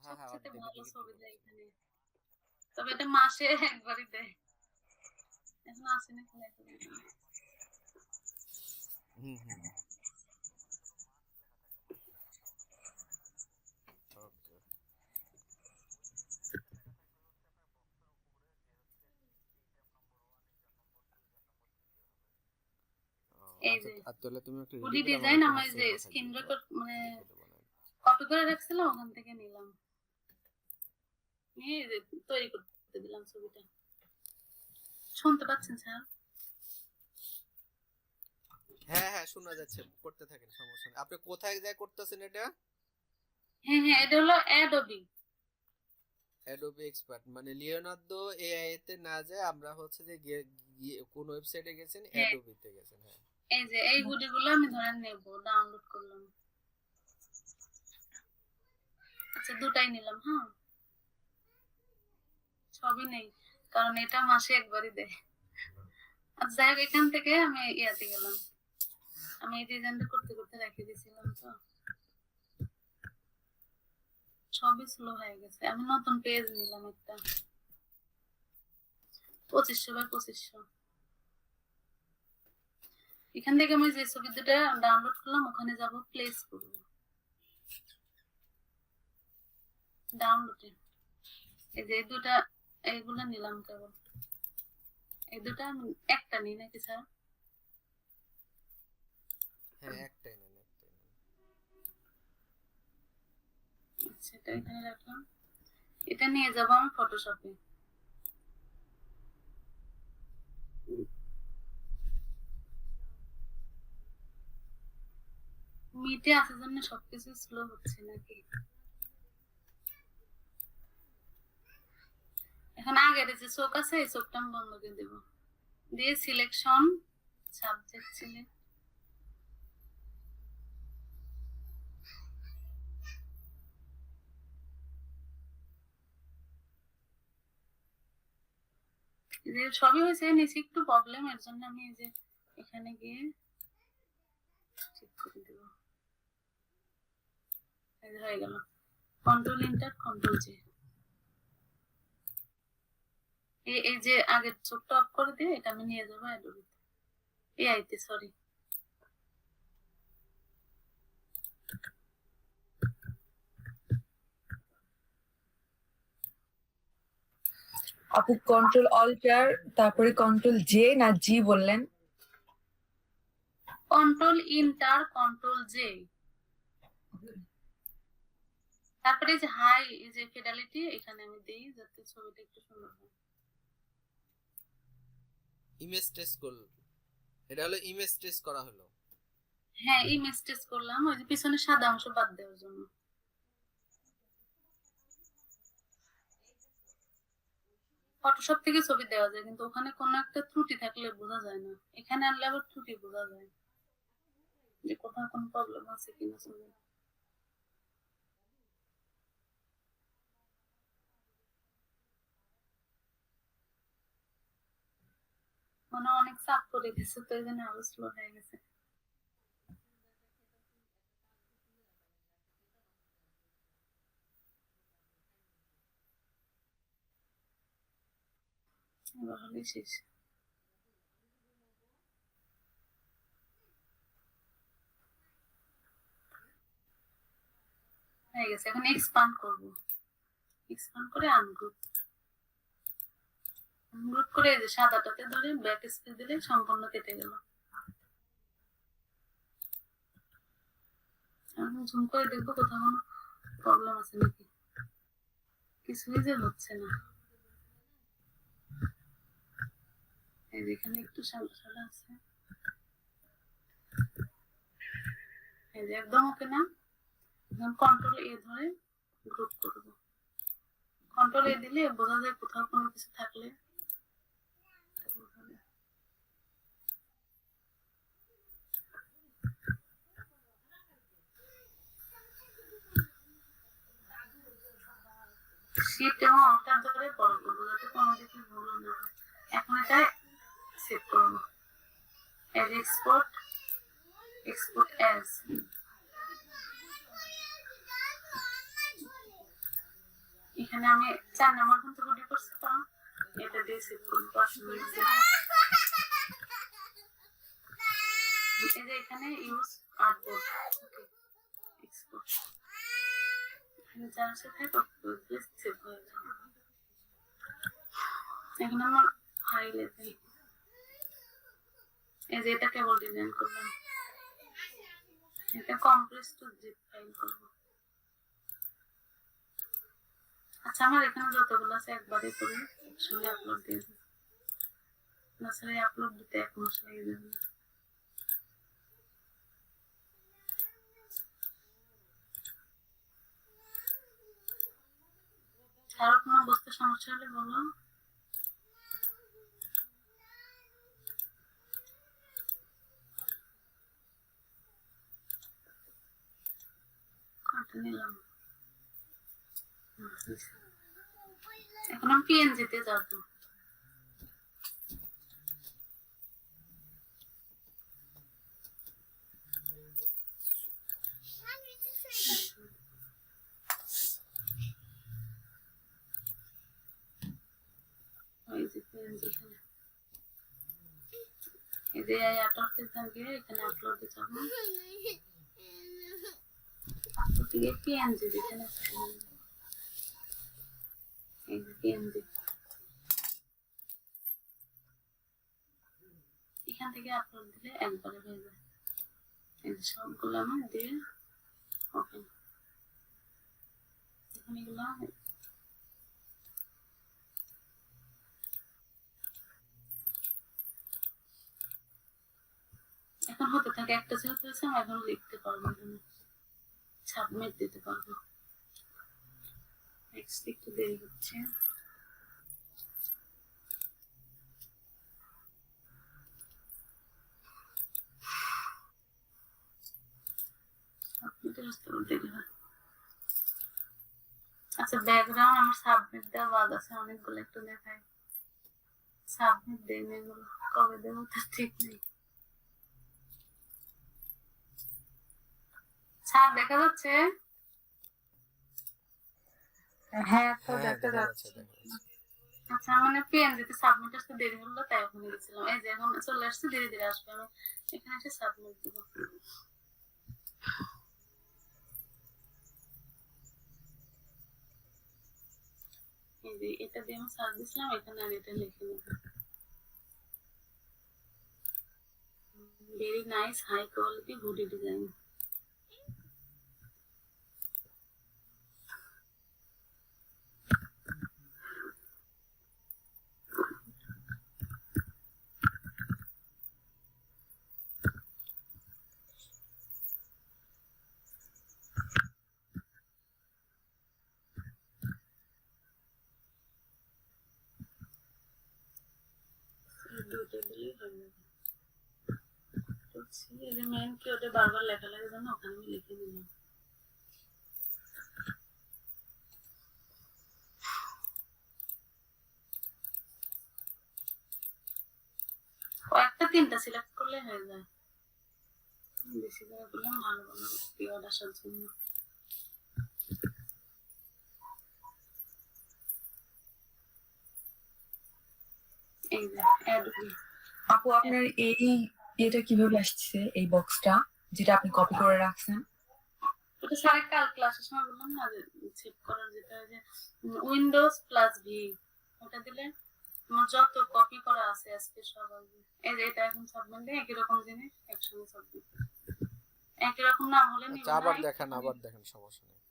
সবচেয়ে ভালো ছবি দেয় এখানে, তবে এটা মাসে একবারই দেয়। এখন আসে না খেলা করে। ওকে। এই আচ্ছা, যে আর তাহলে তুমি একটা রেডি বডি করে আমাকে ডিজাইন একটা আমার যে হোয়াটসঅ্যাপে পাঠিয়ে স্ক্রিন দিও, রেকর্ড মানে দেখে দেবো না। কপি করে রাখছিলাম, ওখান থেকে নিলাম, নিয়ে তৈরি করতে দিলাম ছবিটা। শুনতে পাচ্ছেন স্যার? হ্যাঁ হ্যাঁ, শোনা যাচ্ছে, করতে থাকেন, সমস্যা নেই। আপনি কোথায় যায় করতেছেন এটা? হ্যাঁ হ্যাঁ, এটা হলো অ্যাডোবি। অ্যাডোবি এক্সপার্ট মানে লিওনার্দো এআই তে না যায়, আমরা হচ্ছে যে কোন ওয়েবসাইটে গেছেন? হ্যাঁ, অ্যাডোবিতে গেছেন, হ্যাঁ। এই যে এই হুডি গুলো আমি ধরেন নেব, ডাউনলোড করলাম। আচ্ছা, দুটাই নিলাম। হ্যাঁ, সবই নেই, কারণ এটা মাসে একবারই দেয়। আচ্ছা, যাই হোক, এখান থেকে আমি ইয়াতে গেলাম। আমি এই ডিজাইনটা করতে করতে রেখে দিয়েছিলাম, তো সবই স্লো হয়ে গেছে। আমি নতুন পেজ নিলাম একটা, 2500 x 2500। এখান থেকে আমি যে ছবি দুটা ডাউনলোড করলাম ওখানে যাব, প্লেস করব ডাউনলোডে। এই যে দুটা, এইগুলা নিলাম কেবল। এই দুটা একটা নিই নাকি স্যার? হ্যাঁ, একটাই নেন, একটাই নেন। আচ্ছা, এটা এখানে রাখলাম। এটা নিয়ে যাব আমি ফটোশপে। মিটে আসার জন্য সবকিছু স্লো হচ্ছে নাকি? এখন আগের যে চোখ আছে এই চোখটা আমি বন্ধ করে দেবো, দিয়ে সিলেকশন, সাবজেক্ট সিলেক্ট। যে সবই হয়েছে, নিচে একটু প্রবলেম, এর জন্য আমি এই যে এখানে গিয়ে ঠিক করে দেবো। হয়ে গেল, কন্ট্রোল ইন্টার কন্ট্রোল জে। এই যে আগের চোখটা অফ করে দিয়ে এটা আমি নিয়ে যাবো অ্যাডোবিতে, এআইতে, সরি। আপু কন্ট্রোল অল্টার তারপরে কন্ট্রোল জে না জি বললেন? কন্ট্রোল ইন্টার কন্ট্রোল জে, তারপরে যে হাই, এই যে ফিডালিটি এখানে আমি দেই যাতে ছবিটা একটু সুন্দর হয়। ইমেজ টেস্ট করল, এটা হলো ইমেজ টেস্ট করা হলো। হ্যাঁ, ইমেজ টেস্ট করলাম, ওই যে পিছনে সাদা অংশ বাদ দেওয়ার জন্য। ফটোশপ থেকে ছবি দেওয়া যায়, কিন্তু ওখানে কোনো একটা ত্রুটি থাকলে বোঝা যায় না। এখানে আনলে আবার ত্রুটি বোঝা যায়, যে কোথাও কোনো প্রবলেম আছে কিনা ছবি। মানে অনেক চাপ করে গেছে, তো এই জন্য আরো স্লো হয়ে গেছে। এবার হলেই শেষ হয়ে গেছে। এখন এক্সপান্ড করব, এক্সপান্ড করে আনগ্রুপ, আনগ্রুপ করে এই যে সাদাটাতে ধরে ব্যাক স্পেস দিলে সম্পূর্ণ কেটে গেল। এখন জুম করে দেখবো কোথাও কোনো প্রবলেম আছে নাকি, কিছুই যে হচ্ছে না। এই যে এখানে একটু সাদা সাদা আছে, এই যে একদম ওকে না। এখন কন্ট্রোল এ ধরে গ্রুপ করব, কন্ট্রোল এ দিলে বোঝা যায় কোথাও কোনো কিছু থাকলে। শিফট এবং অল্টার ধরে বড় করবো যাতে কোনো দিকে ভুল না হয়। এখন এটা সেভ করবো, এজ এক্সপোর্ট, এক্সপোর্ট এজ। এখানে আমি 4 নম্বর পর্যন্ত হুডি করছিলাম, এটা দিয়ে সেভ করবো 5 মিনিট। এই যে এখানে ইউজ আর্টবোর্ড, ওকে এক্সপোর্ট, এখানে যার সাথে প্লিজ সেভ হয়ে যাবে। এখন আমার ফাইলে যাই, এই যে এটা কেবল ডিজাইন করলাম, এটা কম্প্রেস টু জিপ ফাইল করবো। আচ্ছা আমার এখানে যতগুলো আছে একবারে করে একসঙ্গে আপলোড দিয়ে দেবো, তাছাড়া আপলোড দিতে 1 মাস লেগে যাবে। কারো কোনো বুঝতে সমস্যা হলে বলো। কয়টা নিলাম? এখন আমি পিএনজিতে যাবো। এই যে PNG এখানে, এই যে অ্যাটর্কে থাকে, এখানে আপলোডে যাবো, আপলোড দিয়ে পিএনজি এখানে এই যে পিএনজি, এখান থেকে আপলোড দিলে একবারে হয়ে যায়। এই যে সবগুলো আমার দিয়ে ওপেন, এখন এগুলো এখন হতে থাকে, একটা যেহেতু হয়েছে আমি এখন লিখতে পারবো, এখানে সাবমিট দিতে পারবো। নেক্সট একটু দেরি হচ্ছে। সাবমিটের আসতে দেরি হয়। আচ্ছা ব্যাকগ্রাউন্ড আমার সাবমিট দেওয়া বাদ আছে অনেকগুলো, একটু দেখাই। সাবমিট দেয়নি, এগুলো কবে দেবো তার ঠিক নেই। স্যার দেখা যাচ্ছে? হ্যাঁ তো হ্যাঁ দেখতে দেখা যাচ্ছে, যাচ্ছি। দেখা যাচ্ছে। আচ্ছা মানে পিএনজিতে সাবমিট আসতে দেরি হলো তাই ওখানে গেছিলাম, এই যে এখন চলে আসছে, ধীরে ধীরে আসবে, আমি এখানে এসে সাবমিট দিব। এই যে এটা দিয়ে আমি সার্চ দিছিলাম, এখানে আর এটা লিখে নেব। Very nice high quality hoodie design. দুটো দিলেই হয়ে যাবে। এই যে মেন কি ওটা বারবার লেখা লাগে জানো, ওখানে আমি লিখে দিলাম। কয়েকটা 3টা সিলেক্ট করলে হয়ে যায়, বেশি করে করলাম ভালো ভালো কিওয়ার্ড আসার জন্য। এই যে অ্যাড আপু আপনার এই এটা কিভাবে আসছে, এই বক্সটা যেটা আপনি কপি করে রাখছেন? ওটা স্যার কাল ক্লাসের সময় বললাম না যে সেভ করার, যেটা যে উইন্ডোজ প্লাস ভি, ওটা দিলে তোমার যত কপি করা আছে আজকে সব আসবে। এই যে এটা এখন সাবমিট দিয়ে একই রকম জিনিস একসঙ্গে সাবমিট, একই রকম নাম হলে নিব আচ্ছা না। আবার দেখান, আবার দেখেন, সমস্যা নেই।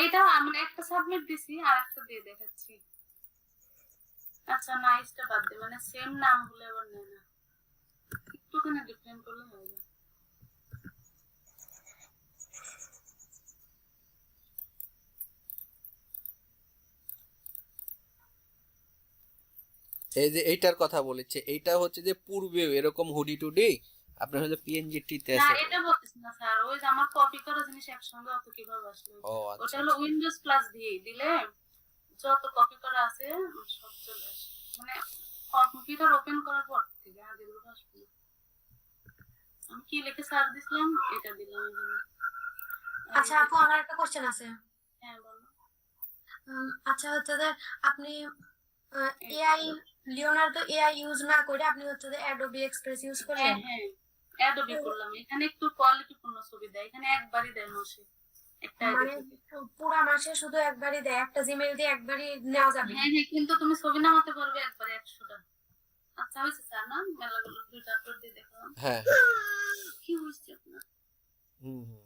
এইটা মানে একটা সাবমিট দিছি আর একটা দিয়ে দেখাচ্ছি। আচ্ছা নাইসটা বাদ দে, মানে সেম নাম হলে আবার নেয় না, একটুখানি ডিফারেন্ট করলে হয়ে যায়। এই যে এইটার কথা বলেছে, এইটা হচ্ছে যে পূর্বেও এরকম হুডি টুডি আপনার হচ্ছে পিএনজি টিতে না আছে। এটা বলতেছি না স্যার, ওই যে আমার কপি করা জিনিস একসঙ্গে অত কিভাবে আসলো। ও ওটা আচ্ছা হলো উইন্ডোজ প্লাস ভি দিলে যত কপি করা আছে সব চলে আসে, মানে কম্পিউটার ওপেন করার পর থেকে আগে গুলো আসবে না। আমি কি লিখে সার্চ দিছিলাম, এটা দিলাম এখানে। আচ্ছা আপু, আমার একটা কোশ্চেন আছে। হ্যাঁ বলো। আচ্ছা হচ্ছে যে আপনি এআই লিওনার্দো এআই ইউজ না করে আপনি হচ্ছে যে অ্যাডোবি এক্সপ্রেস ইউজ হ্যাঁ করলেন। হ্যাঁ অ্যাডোবি করলাম, এখানে একটু কোয়ালিটিপূর্ণ ছবি দেয়, এখানে একবারই দেয় মাসে একটা আইডি মানে থেকে। পুরা মাসে শুধু একবারই দেয়, একটা জিমেইল দিয়ে একবারই নেওয়া যাবে? হ্যাঁ হ্যাঁ, কিন্তু তুমি ছবি নামাতে পারবে একবারে 100টা। আচ্ছা হয়েছে স্যার, না মেলাগুলো দুইটা আপলোড দিয়ে দেখলাম। হ্যাঁ কি হয়েছে আপনার? হুম হুম